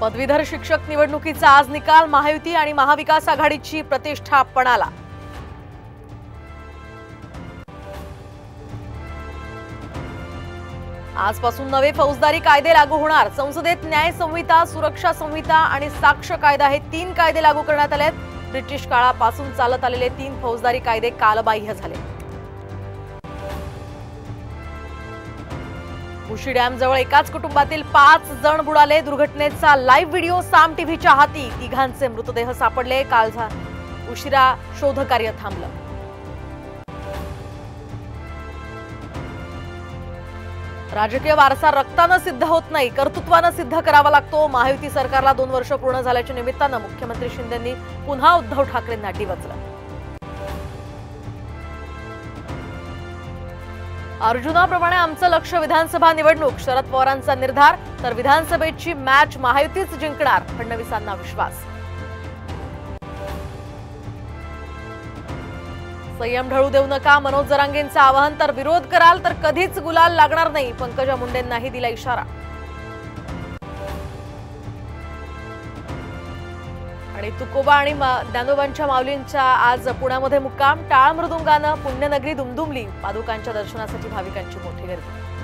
पदवीधर शिक्षक निवडणुकीचा आज निकाल, महायुती आणि महाविकास आघाडीची प्रतिष्ठा पणाला। आजपासून नवे फौजदारी कायदे लागू होणार। संसदेत न्याय संहिता, सुरक्षा संहिता आणि साक्ष कायदा हे 3 कायदे लागू करण्यात आले। ब्रिटिश काळापासून चालत आलेले 3 फौजदारी कायदे कालबाह्य झाले। उशी डॅम जवळ एकाच कुटुंबातील 5 जण बुडाले। दुर्घटनेचा लाईव्ह व्हिडिओ साम टीव्हीच्या हाती। तिघांचे मृतदेह सापडले। काल उशिरा शोधकार्य थांबलं। राजकीय वारसा रक्ताने सिद्ध होत नाही, कर्तृत्वाने सिद्ध करावा लागतो। महायुती सरकारला 2 वर्ष पूर्ण झाल्याच्या निमित्तानं मुख्यमंत्री शिंदेंनी पुन्हा उद्धव ठाकरेंना डिवचलं। अर्जुनाप्रमाणे आमचं लक्ष विधानसभा निवडणूक। शरद पवारांचा निर्धार, तर विधानसभेची मॅच महायुतीच जिंकणार, फडणवीसांना विश्वास। संयम ढळू देऊ नका, मनोज जरांगेंचं आवाहन। तर विरोध कराल तर कधीच गुलाल लागणार नाही, पंकजा मुंडेंनाही दिला इशारा। आणि तुकोबा आणि ज्ञानोबांच्या माऊलींच्या आज पुण्यामध्ये मुक्काम। टाळ मृदुंगानं पुण्यनगरी दुमदुमली। पादुकांच्या दर्शनासाठी भाविकांची मोठी गर्दी।